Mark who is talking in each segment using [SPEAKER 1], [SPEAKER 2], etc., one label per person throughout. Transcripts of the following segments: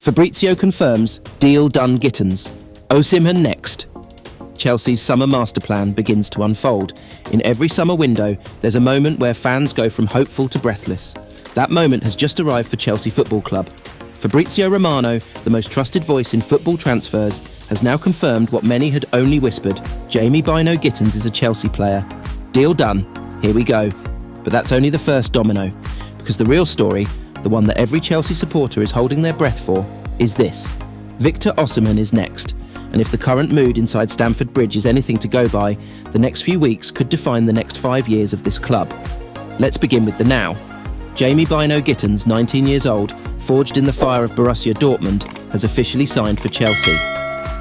[SPEAKER 1] Fabrizio confirms, deal done Gittens. Osimhen next. Chelsea's summer master plan begins to unfold. In every summer window, there's a moment where fans go from hopeful to breathless. That moment has just arrived for Chelsea Football Club. Fabrizio Romano, the most trusted voice in football transfers, has now confirmed what many had only whispered. Jamie Bino Gittens is a Chelsea player. Deal done. Here we go. But that's only the first domino. Because the real story, the one that every Chelsea supporter is holding their breath for, is this. Victor Osimhen is next. And if the current mood inside Stamford Bridge is anything to go by, the next few weeks could define the next 5 years of this club. Let's begin with the now. Jamie Bino Gittens, 19 years old, forged in the fire of Borussia Dortmund, has officially signed for Chelsea.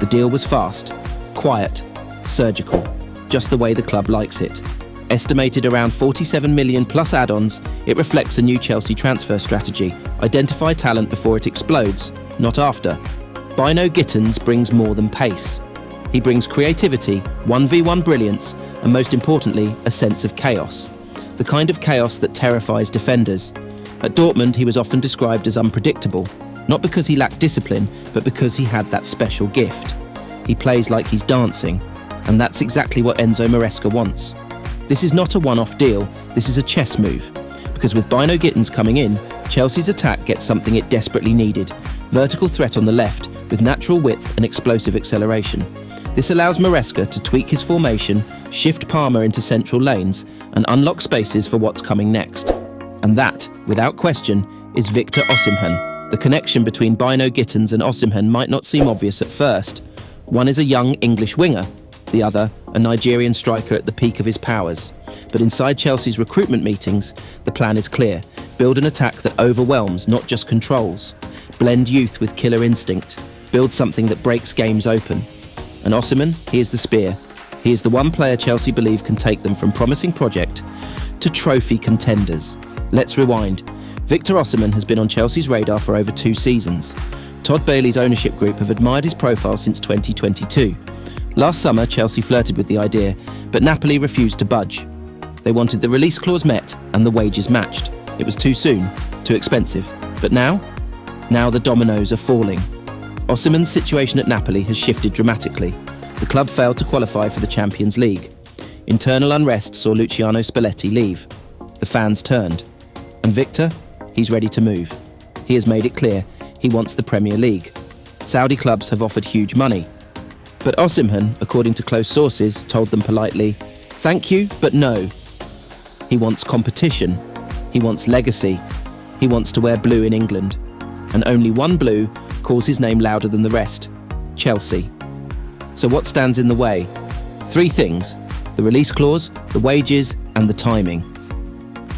[SPEAKER 1] The deal was fast, quiet, surgical, just the way the club likes it. Estimated around 47 million plus add-ons, it reflects a new Chelsea transfer strategy. Identify talent before it explodes, not after. Bino Gittens brings more than pace. He brings creativity, 1v1 brilliance, and most importantly, a sense of chaos. The kind of chaos that terrifies defenders. At Dortmund, he was often described as unpredictable, not because he lacked discipline, but because he had that special gift. He plays like he's dancing, and that's exactly what Enzo Maresca wants. This is not a one-off deal, this is a chess move. Because with Bino Gittens coming in, Chelsea's attack gets something it desperately needed. Vertical threat on the left, with natural width and explosive acceleration. This allows Maresca to tweak his formation, shift Palmer into central lanes, and unlock spaces for what's coming next. And that, without question, is Victor Osimhen. The connection between Bino Gittens and Osimhen might not seem obvious at first. One is a young English winger, the other, a Nigerian striker at the peak of his powers. But inside Chelsea's recruitment meetings, the plan is clear. Build an attack that overwhelms, not just controls. Blend youth with killer instinct. Build something that breaks games open. And Osimhen, he is the spear. He is the one player Chelsea believe can take them from promising project to trophy contenders. Let's rewind. Victor Osimhen has been on Chelsea's radar for over 2 seasons. Todd Bailey's ownership group have admired his profile since 2022. Last summer, Chelsea flirted with the idea, but Napoli refused to budge. They wanted the release clause met and the wages matched. It was too soon, too expensive. But now the dominoes are falling. Osimhen's situation at Napoli has shifted dramatically. The club failed to qualify for the Champions League. Internal unrest saw Luciano Spalletti leave. The fans turned. And Victor, he's ready to move. He has made it clear he wants the Premier League. Saudi clubs have offered huge money. But Osimhen, according to close sources, told them politely, "Thank you, but no." He wants competition. He wants legacy. He wants to wear blue in England. And only one blue calls his name louder than the rest: Chelsea. So what stands in the way? 3 things: the release clause, the wages, and the timing.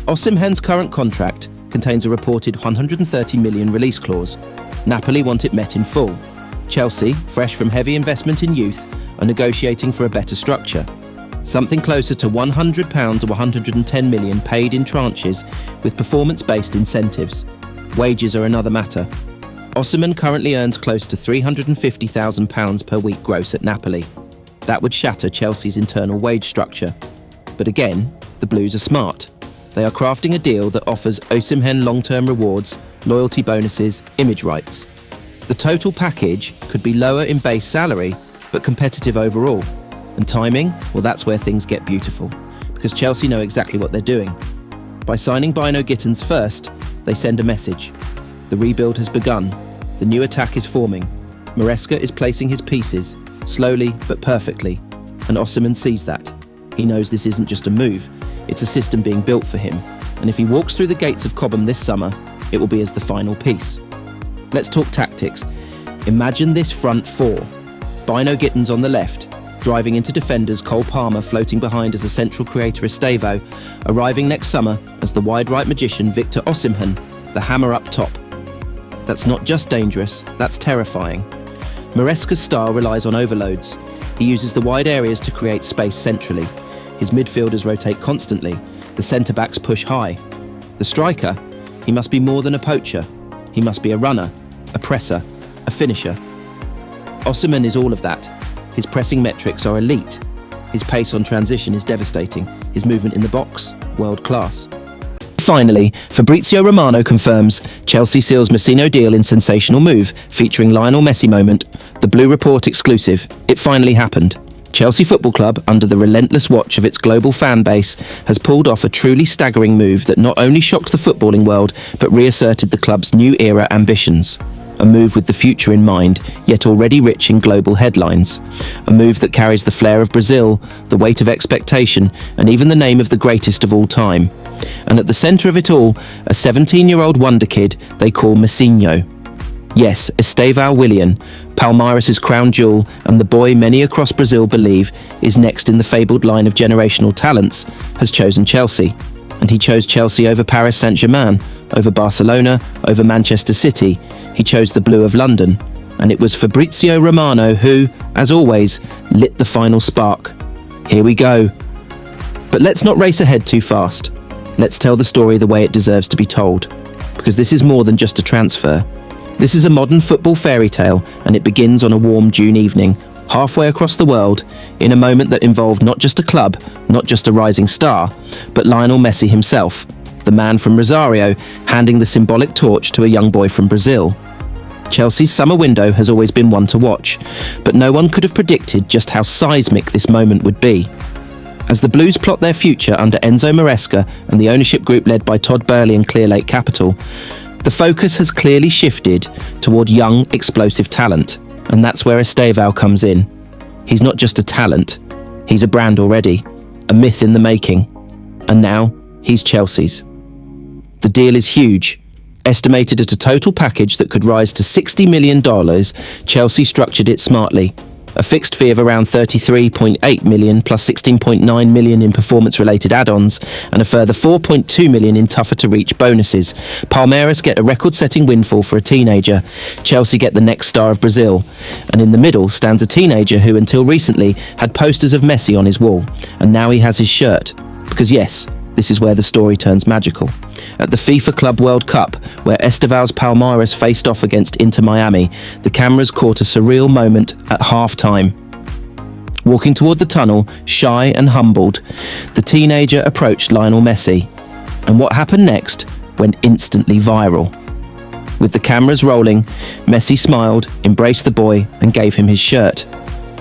[SPEAKER 1] Osimhen's current contract contains a reported 130 million release clause. Napoli want it met in full. Chelsea, fresh from heavy investment in youth, are negotiating for a better structure. Something closer to £100 to 110 million paid in tranches with performance-based incentives. Wages are another matter. Osimhen currently earns close to £350,000 per week gross at Napoli. That would shatter Chelsea's internal wage structure. But again, the Blues are smart. They are crafting a deal that offers Osimhen long-term rewards, loyalty bonuses, image rights. The total package could be lower in base salary, but competitive overall. And timing? Well, that's where things get beautiful. Because Chelsea know exactly what they're doing. By signing Bino Gittens first, they send a message. The rebuild has begun. The new attack is forming. Maresca is placing his pieces, slowly but perfectly. And Osimhen sees that. He knows this isn't just a move, it's a system being built for him. And if he walks through the gates of Cobham this summer, it will be as the final piece. Let's talk tactics. Imagine this front 4. Bino Gittens on the left, driving into defenders, Cole Palmer floating behind as a central creator Estevao, arriving next summer as the wide right magician Victor Osimhen, the hammer up top. That's not just dangerous, that's terrifying. Maresca's style relies on overloads. He uses the wide areas to create space centrally. His midfielders rotate constantly. The centre-backs push high. The striker, he must be more than a poacher. He must be a runner, a presser, a finisher. Osimhen is all of that. His pressing metrics are elite. His pace on transition is devastating. His movement in the box, world class. Finally, Fabrizio Romano confirms Chelsea seals Mourinho deal in sensational move featuring Lionel Messi moment. The Blue Report exclusive. It finally happened. Chelsea Football Club, under the relentless watch of its global fan base, has pulled off a truly staggering move that not only shocked the footballing world, but reasserted the club's new era ambitions. A move with the future in mind, yet already rich in global headlines. A move that carries the flair of Brazil, the weight of expectation, and even the name of the greatest of all time. And at the centre of it all, a 17-year-old wonder kid they call Mourinho. Yes, Estevao Willian, Palmeiras' crown jewel, and the boy many across Brazil believe is next in the fabled line of generational talents, has chosen Chelsea. And he chose Chelsea over Paris Saint-Germain, over Barcelona, over Manchester City. He chose the blue of London. And it was Fabrizio Romano who, as always, lit the final spark. Here we go. But let's not race ahead too fast. Let's tell the story the way it deserves to be told. Because this is more than just a transfer. This is a modern football fairy tale, and it begins on a warm June evening, halfway across the world, in a moment that involved not just a club, not just a rising star, but Lionel Messi himself, the man from Rosario, handing the symbolic torch to a young boy from Brazil. Chelsea's summer window has always been one to watch, but no one could have predicted just how seismic this moment would be. As the Blues plot their future under Enzo Maresca and the ownership group led by Todd Boehly and Clearlake Capital, the focus has clearly shifted toward young, explosive talent, and that's where Estevao comes in. He's not just a talent, he's a brand already, a myth in the making, and now he's Chelsea's. The deal is huge. Estimated at a total package that could rise to $60 million, Chelsea structured it smartly. A fixed fee of around $33.8 million plus $16.9 million in performance-related add-ons and a further $4.2 million in tougher-to-reach bonuses. Palmeiras get a record-setting windfall for a teenager. Chelsea get the next star of Brazil. And in the middle stands a teenager who until recently had posters of Messi on his wall. And now he has his shirt. Because yes, this is where the story turns magical. At the FIFA Club World Cup, where Estevao's Palmeiras faced off against Inter Miami, the cameras caught a surreal moment at half-time. Walking toward the tunnel, shy and humbled, the teenager approached Lionel Messi. And what happened next went instantly viral. With the cameras rolling, Messi smiled, embraced the boy, and gave him his shirt.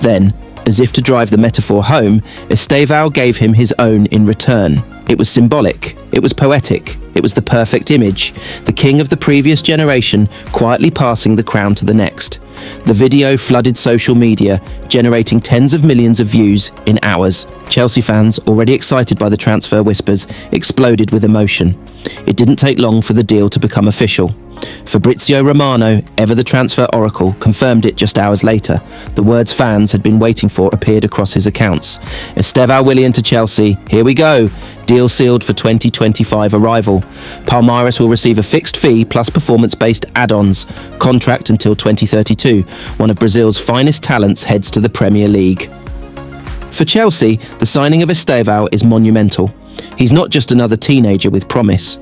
[SPEAKER 1] Then, as if to drive the metaphor home, Estevao gave him his own in return. It was symbolic, it was poetic, it was the perfect image, the king of the previous generation quietly passing the crown to the next. The video flooded social media, generating tens of millions of views in hours. Chelsea fans, already excited by the transfer whispers, exploded with emotion. It didn't take long for the deal to become official. Fabrizio Romano, ever the transfer oracle, confirmed it just hours later. The words fans had been waiting for appeared across his accounts. Estevao Willian to Chelsea. Here we go. Deal sealed for 2025 arrival. Palmeiras will receive a fixed fee plus performance-based add-ons. Contract until 2032. One of Brazil's finest talents heads to the Premier League. For Chelsea, the signing of Estevao is monumental. He's not just another teenager with promise.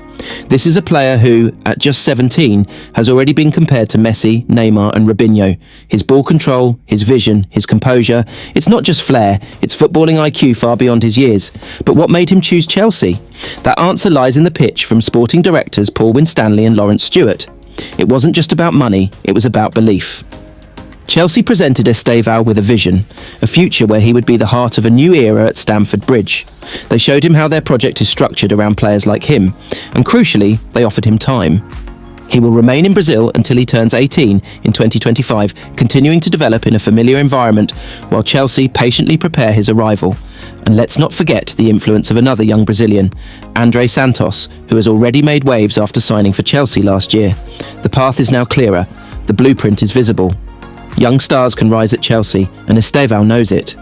[SPEAKER 1] This is a player who, at just 17, has already been compared to Messi, Neymar and Robinho. His ball control, his vision, his composure, it's not just flair, it's footballing IQ far beyond his years. But what made him choose Chelsea? That answer lies in the pitch from sporting directors Paul Winstanley and Lawrence Stewart. It wasn't just about money, it was about belief. Chelsea presented Estevao with a vision, a future where he would be the heart of a new era at Stamford Bridge. They showed him how their project is structured around players like him, and crucially, they offered him time. He will remain in Brazil until he turns 18 in 2025, continuing to develop in a familiar environment while Chelsea patiently prepare his arrival. And let's not forget the influence of another young Brazilian, André Santos, who has already made waves after signing for Chelsea last year. The path is now clearer, the blueprint is visible. Young stars can rise at Chelsea, and Estevao knows it.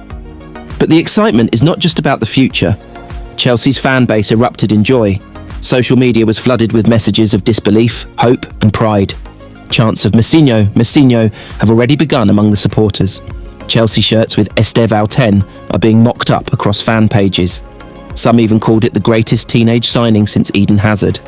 [SPEAKER 1] But the excitement is not just about the future. Chelsea's fan base erupted in joy. Social media was flooded with messages of disbelief, hope and pride. Chants of Mourinho have already begun among the supporters. Chelsea shirts with Estevao 10 are being mocked up across fan pages. Some even called it the greatest teenage signing since Eden Hazard.